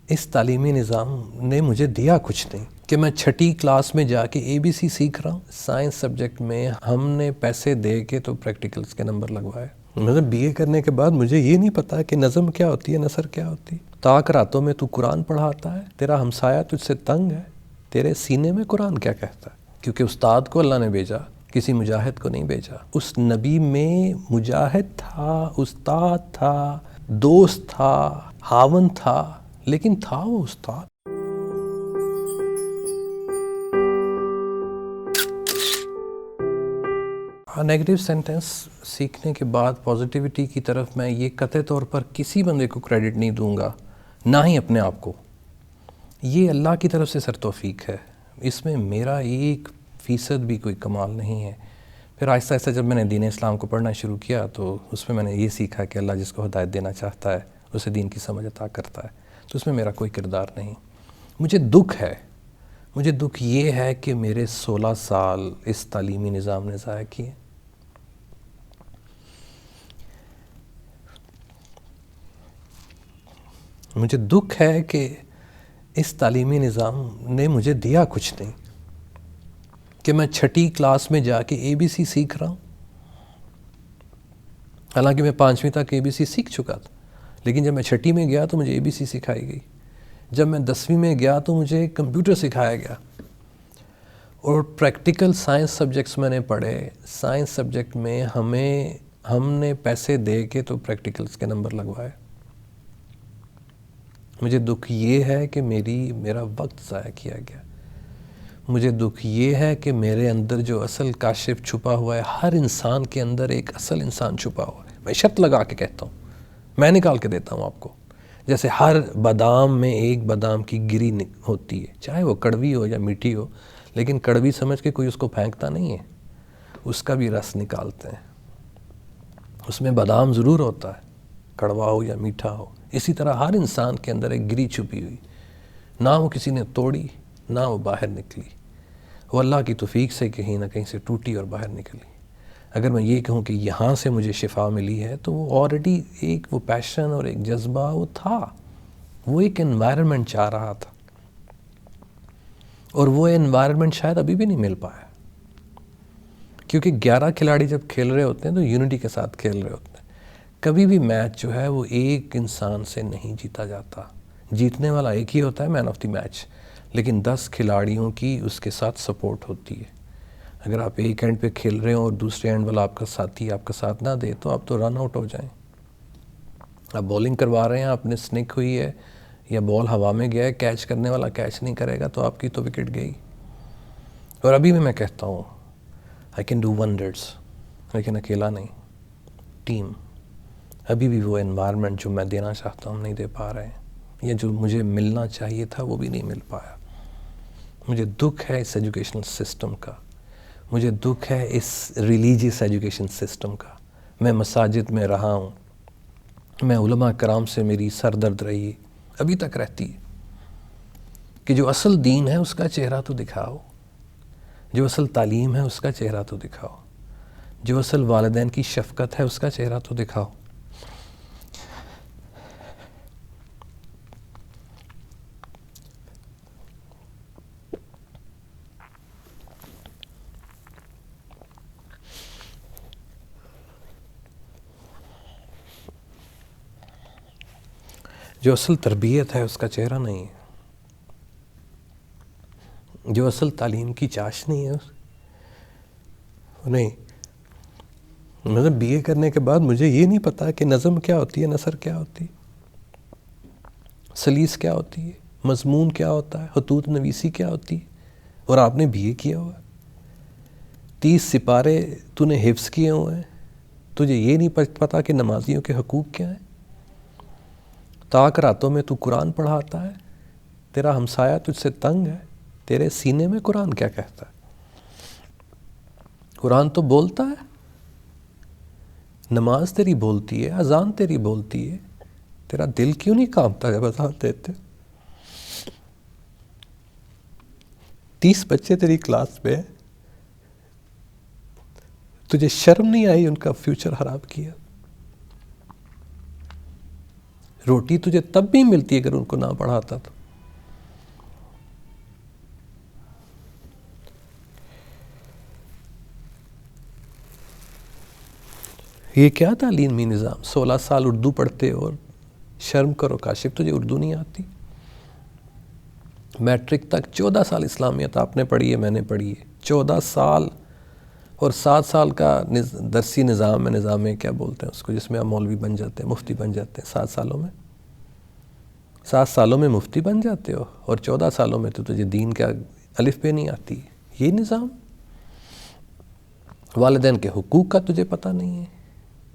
اس تعلیمی نظام نے مجھے دیا کچھ نہیں کہ میں چھٹی کلاس میں جا کے ABC سیکھ رہا ہوں. سائنس سبجیکٹ میں ہم نے پیسے دے کے تو پریکٹیکلز کے نمبر لگوائے. مطلب BA کرنے کے بعد مجھے یہ نہیں پتا کہ نظم کیا ہوتی ہے، نثر کیا ہوتی ہے. طاق راتوں میں تو قرآن پڑھاتا ہے، تیرا ہمسایہ تجھ سے تنگ ہے، تیرے سینے میں قرآن کیا کہتا ہے. کیونکہ استاد کو اللہ نے بھیجا، کسی مجاہد کو نہیں بھیجا. اس نبی میں مجاہد تھا، استاد تھا، دوست تھا، خاوند تھا، لیکن تھا وہ استاد. نیگیٹو سینٹنس سیکھنے کے بعد پازیٹیوٹی کی طرف میں یہ قطعی طور پر کسی بندے کو کریڈٹ نہیں دوں گا، نہ ہی اپنے آپ کو. یہ اللہ کی طرف سے سر توفیق ہے، اس میں میرا 1% بھی کوئی کمال نہیں ہے. پھر آہستہ آہستہ جب میں نے دین اسلام کو پڑھنا شروع کیا تو اس میں میں نے یہ سیکھا کہ اللہ جس کو ہدایت دینا چاہتا ہے اسے دین کی سمجھ عطا کرتا ہے. تو اس میں میرا کوئی کردار نہیں. مجھے دکھ یہ ہے کہ میرے 16 سال اس تعلیمی نظام نے ضائع کیے. مجھے دکھ ہے کہ اس تعلیمی نظام نے مجھے دیا کچھ نہیں کہ میں چھٹی کلاس میں جا کے ABC سیکھ رہا ہوں. حالانکہ میں 5ویں تک ABC سیکھ چکا تھا، لیکن جب میں چھٹی میں گیا تو مجھے ABC سکھائی گئی. جب میں 10ویں میں گیا تو مجھے کمپیوٹر سکھایا گیا. اور پریکٹیکل سائنس سبجیکٹس میں نے پڑھے. سائنس سبجیکٹ میں ہم نے پیسے دے کے تو پریکٹیکلز کے نمبر لگوائے. مجھے دکھ یہ ہے کہ میرا وقت ضائع کیا گیا. مجھے دکھ یہ ہے کہ میرے اندر جو اصل کاشف چھپا ہوا ہے، ہر انسان کے اندر ایک اصل انسان چھپا ہوا ہے. میں شرط لگا کے کہتا ہوں، میں نکال کے دیتا ہوں آپ کو. جیسے ہر بادام میں ایک بادام کی گری ہوتی ہے، چاہے وہ کڑوی ہو یا میٹھی ہو، لیکن کڑوی سمجھ کے کوئی اس کو پھینکتا نہیں ہے، اس کا بھی رس نکالتے ہیں. اس میں بادام ضرور ہوتا ہے، کڑوا ہو یا میٹھا ہو. اسی طرح ہر انسان کے اندر ایک گری چھپی ہوئی، نہ وہ کسی نے توڑی نہ وہ باہر نکلی. وہ اللہ کی توفیق سے کہیں نہ کہیں سے ٹوٹی اور باہر نکلی. اگر میں یہ کہوں کہ یہاں سے مجھے شفا ملی ہے تو وہ آلریڈی ایک وہ پیشن اور ایک جذبہ وہ تھا. وہ ایک انوائرمنٹ چاہ رہا تھا، اور وہ انوائرمنٹ شاید ابھی بھی نہیں مل پایا. کیونکہ 11 کھلاڑی جب کھیل رہے ہوتے ہیں تو یونٹی کے ساتھ کھیل رہے ہوتے ہیں. کبھی بھی میچ جو ہے وہ ایک انسان سے نہیں جیتا جاتا. جیتنے والا ایک ہی ہوتا ہے، مین آف دی میچ، لیکن 10 کھلاڑیوں کی اس کے ساتھ سپورٹ ہوتی ہے. اگر آپ ایک اینڈ پہ کھیل رہے ہوں اور دوسرے اینڈ والا آپ کا ساتھی آپ کا ساتھ نہ دے تو آپ تو رن آؤٹ ہو جائیں. آپ بولنگ کروا رہے ہیں، آپ نے سنک ہوئی ہے یا بال ہوا میں گیا ہے، کیچ کرنے والا کیچ نہیں کرے گا تو آپ کی تو وکٹ گئی. اور ابھی بھی میں کہتا ہوں آئی کین ڈو ونڈرز، لیکن اکیلا نہیں، ٹیم. ابھی بھی وہ انوائرمنٹ جو میں دینا چاہتا ہوں نہیں دے پا رہے ہیں، یا جو مجھے ملنا چاہیے تھا وہ بھی نہیں مل پایا. مجھے دکھ ہے اس ایجوکیشنل سسٹم کا. مجھے دکھ ہے اس ریلیجیس ایجوکیشن سسٹم کا. میں مساجد میں رہا ہوں، میں علماء کرام سے میری سر درد رہی، ابھی تک رہتی ہے، کہ جو اصل دین ہے اس کا چہرہ تو دکھاؤ، جو اصل تعلیم ہے اس کا چہرہ تو دکھاؤ، جو اصل والدین کی شفقت ہے اس کا چہرہ تو دکھاؤ. جو اصل تربیت ہے اس کا چہرہ نہیں ہے، جو اصل تعلیم کی چاشنی ہے نہیں. مطلب BA کرنے کے بعد مجھے یہ نہیں پتا کہ نظم کیا ہوتی ہے، نثر کیا ہوتی ہے، سلیس کیا ہوتی ہے، مضمون کیا ہوتا ہے، خطوط نویسی کیا ہوتی ہے. اور آپ نے BA کیا ہوا ہے، 30 سپارے تو نے حفظ کیے ہوئے ہیں، تجھے یہ نہیں پتا کہ نمازیوں کے حقوق کیا ہیں. طاق راتوں میں تو قرآن پڑھاتا ہے، تیرا ہمسایہ تجھ سے تنگ ہے، تیرے سینے میں قرآن کیا کہتا ہے. قرآن تو بولتا ہے، نماز تیری بولتی ہے، اذان تیری بولتی ہے، تیرا دل کیوں نہیں کانپتا جب اذان دیتے. 30 بچے تیری کلاس میں، تجھے شرم نہیں آئی ان کا فیوچر خراب کیا. روٹی تجھے تب بھی ملتی اگر ان کو نہ پڑھاتا تو. یہ کیا تعلیمی نظام؟ 16 سال اردو پڑھتے اور شرم کرو کاشف تجھے اردو نہیں آتی. میٹرک تک 14 سال اسلامیت آپ نے پڑھی ہے، میں نے پڑھی ہے. 14 سال اور 7 سال کا درسی نظام ہے. نظام میں کیا بولتے ہیں اس کو، جس میں آپ مولوی بن جاتے ہیں، مفتی بن جاتے ہیں 7 سالوں میں. 7 سالوں میں مفتی بن جاتے ہو اور 14 سالوں میں تو تجھے دین کا الف بے نہیں آتی. یہ نظام. والدین کے حقوق کا تجھے پتہ نہیں ہے.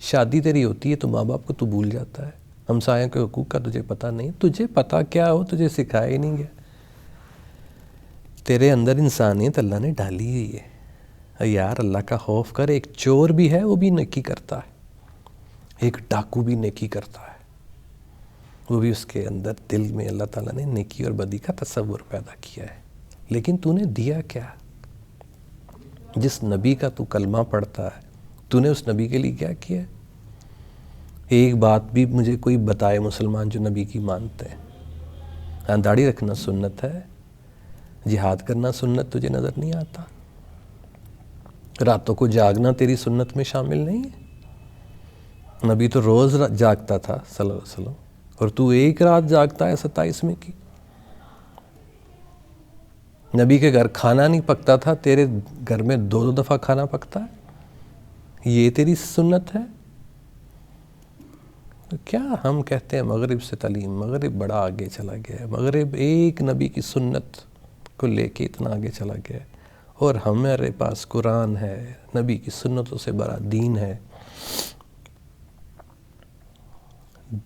شادی تیری ہوتی ہے تو ماں باپ کو تو بھول جاتا ہے. ہمسایوں کے حقوق کا تجھے پتہ نہیں. تجھے پتہ کیا ہو، تجھے سکھایا ہی نہیں گیا. تیرے اندر انسانیت اللہ نے ڈالی ہوئی ہے. یار اللہ کا خوف کر. ایک چور بھی ہے وہ بھی نیکی کرتا ہے، ایک ڈاکو بھی نیکی کرتا ہے، وہ بھی اس کے اندر دل میں اللہ تعالیٰ نے نیکی اور بدی کا تصور پیدا کیا ہے. لیکن تو نے دیا کیا؟ جس نبی کا تو کلمہ پڑھتا ہے، تو نے اس نبی کے لیے کیا کیا ہے؟ ایک بات بھی مجھے کوئی بتائے مسلمان جو نبی کی مانتے ہیں. ہاں داڑھی رکھنا سنت ہے، جہاد کرنا سنت تجھے نظر نہیں آتا. راتوں کو جاگنا تیری سنت میں شامل نہیں ہے. نبی تو روز جاگتا تھا صلی اللہ علیہ وسلم، اور تو ایک رات جاگتا ہے 27ویں کی. نبی کے گھر کھانا نہیں پکتا تھا، تیرے گھر میں 2 دفعہ کھانا پکتا ہے. یہ تیری سنت ہے؟ تو کیا ہم کہتے ہیں مغرب سے تعلیم، مغرب بڑا آگے چلا گیا ہے. مغرب ایک نبی کی سنت کو لے کے اتنا آگے چلا گیا ہے، اور ہمارے پاس قرآن ہے، نبی کی سنتوں سے بڑا دین ہے.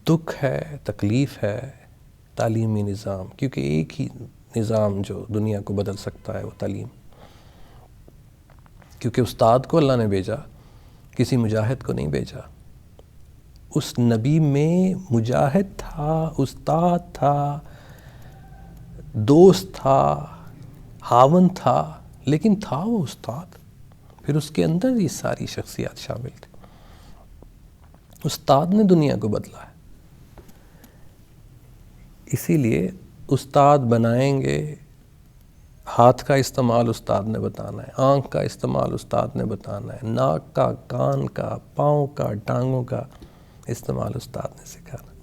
دکھ ہے، تکلیف ہے تعلیمی نظام، کیونکہ ایک ہی نظام جو دنیا کو بدل سکتا ہے وہ تعلیم. کیونکہ استاد کو اللہ نے بھیجا، کسی مجاہد کو نہیں بھیجا. اس نبی میں مجاہد تھا، استاد تھا، دوست تھا، خاوند تھا، لیکن تھا وہ استاد. پھر اس کے اندر یہ ساری شخصیات شامل تھی. استاد نے دنیا کو بدلا ہے. اسی لیے استاد بنائیں گے، ہاتھ کا استعمال استاد نے بتانا ہے، آنکھ کا استعمال استاد نے بتانا ہے، ناک کا، کان کا، پاؤں کا، ٹانگوں کا استعمال استاد نے سکھانا ہے.